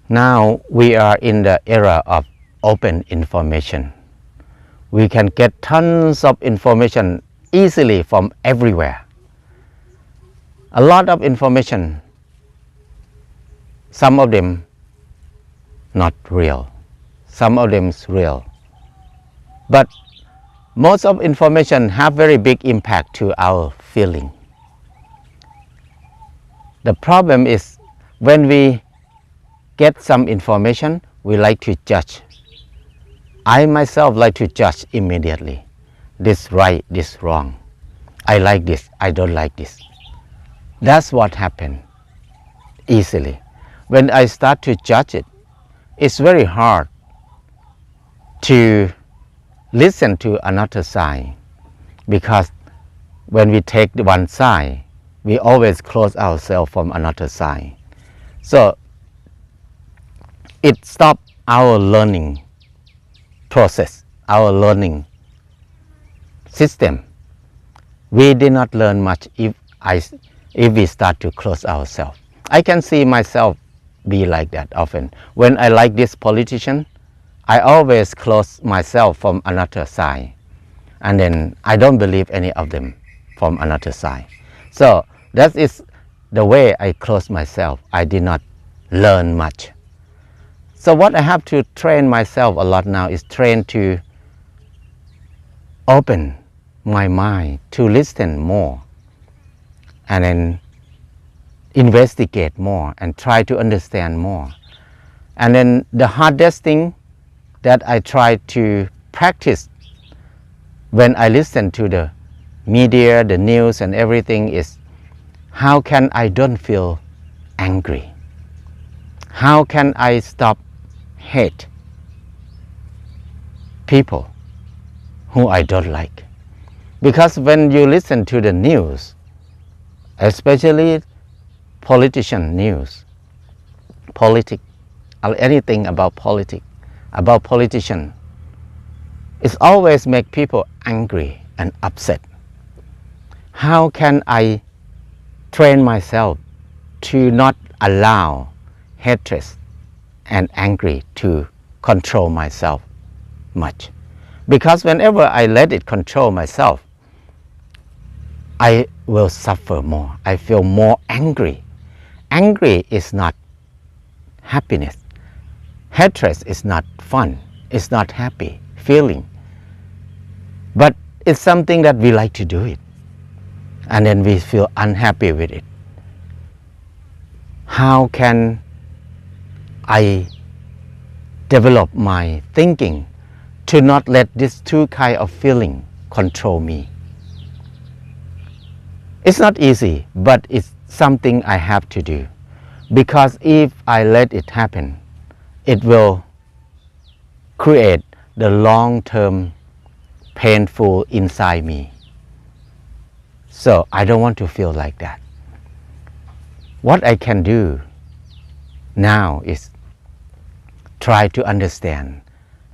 Now we are in the era of open information. We can get tons of information easily from everywhere. A lot of information, some of them not real, some of them is real. But most of information have very big impact to our feeling. The problem is when we get some information, we like to judge. I myself like to judge immediately. This right, this wrong. I like this, I don't like this. That's what happened easily. When I start to judge it, it's very hard to listen to another side, because when we take one side, we always close ourselves from another side. So it stops our learning process, our learning system. We did not learn much if we start to close ourselves. I can see myself be like that often. When I like this politician, I always close myself from another side, and then I don't believe any of them from another side. So that is the way I close myself. I did not learn much. So what I have to train myself a lot now is train to open my mind, to listen more, and then investigate more and try to understand more. And then the hardest thing that I try to practice when I listen to the media, the news and everything is, how can I don't feel angry? How can I stop hate people who I don't like? Because when you listen to the news, especially politician news, politics, or anything about politics, about politicians, it always make people angry and upset. How can I train myself to not allow hatred and angry to control myself much? Because whenever I let it control myself, I will suffer more. I feel more angry. Angry is not happiness. Hatred is not fun. It's not happy feeling. But it's something that we like to do it. And then we feel unhappy with it. How can I develop my thinking to not let these two kinds of feeling control me? It's not easy, but it's something I have to do. Because if I let it happen, it will create the long-term painful inside me. So I don't want to feel like that. What I can do now is try to understand,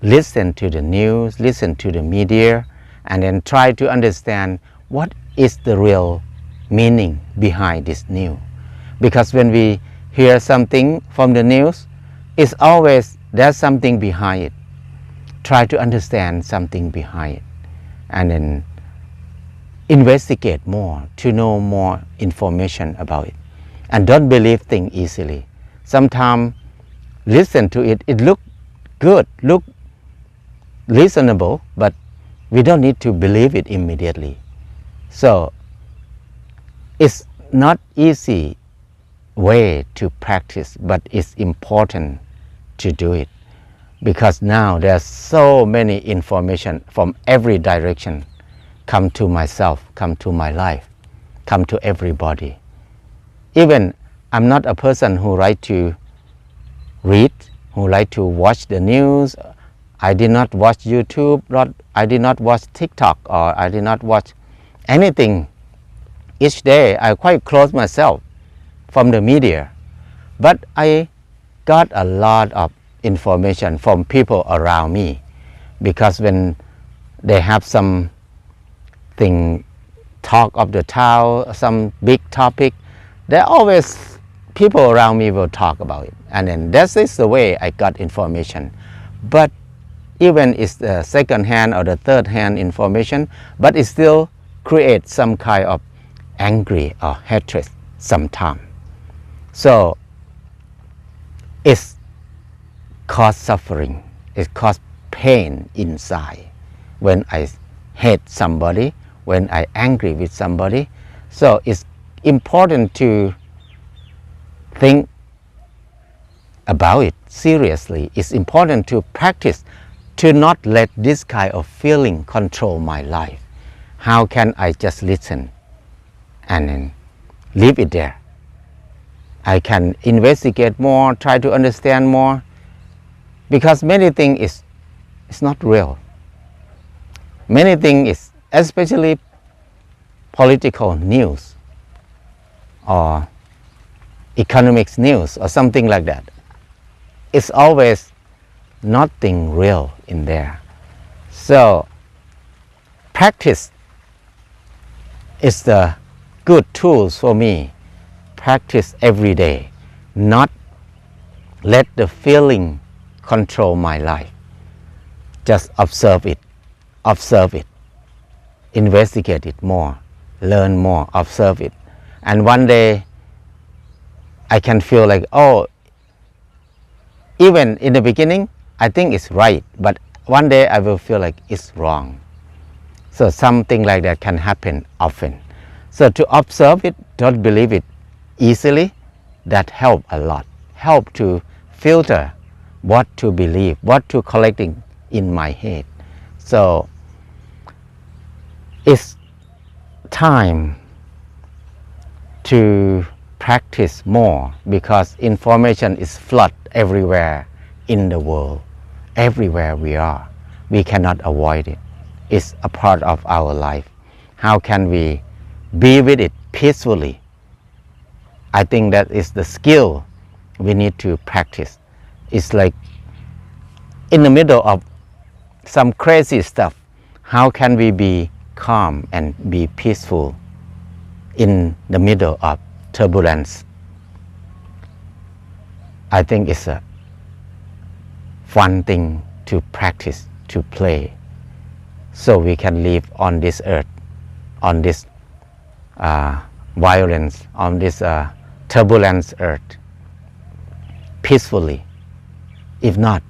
listen to the news, listen to the media, and then try to understand what is the real meaning behind this news. Because when we hear something from the news, it's always there's something behind it. Try to understand something behind it, and then investigate more to know more information about it. And don't believe things easily. Sometimes listen to it, it look good, look reasonable, but we don't need to believe it immediately. So it's not easy way to practice, but it's important to do it, because now there's so many information from every direction come to myself, come to my life, come to everybody. Even I'm not a person who like to read, who like to watch the news. I did not watch YouTube, I did not watch TikTok, or I did not watch anything. Each day I quite close myself from the media. But I got a lot of information from people around me, because when they have some thing, talk of the town, some big topic, they always people around me will talk about it, and then that is the way I got information. But even it's the second hand or the third hand information, but it still creates some kind of angry or hatred sometimes. So it's cause suffering, it cause pain inside when I hate somebody, when I angry with somebody. So it's important to think about it seriously. It's important to practice to not let this kind of feeling control my life. How can I just listen and then leave it there? I can investigate more, try to understand more, because many things is not real. Many things is, especially political news or economics news or something like that, it's always nothing real in there. So practice is the good tools for me. Practice every day, not let the feeling control my life. Just observe it, investigate it more, learn more, observe it. And one day I can feel like, oh, even in the beginning I think it's right, but one day I will feel like it's wrong. So something like that can happen often. So to observe it, don't believe it easily, that help a lot. Help to filter what to believe, what to collecting in my head. So it's time to practice more, because information is flood everywhere in the world. Everywhere we are, we cannot avoid it. It's a part of our life. How can we be with it peacefully? I think that is the skill we need to practice. It's like in the middle of some crazy stuff, how can we be calm and be peaceful in the middle of turbulence? I think it's a fun thing to practice, to play, so we can live on this earth, on this violence, on this turbulence earth, peacefully. If not,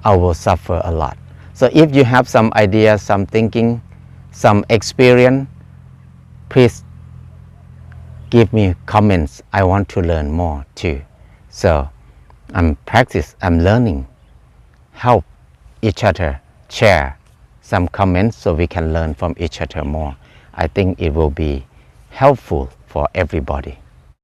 I will suffer a lot. So if you have some ideas, some thinking, some experience, please give me comments. I want to learn more too. So I'm learning. Help each other, share some comments so we can learn from each other more. I think it will be helpful for everybody.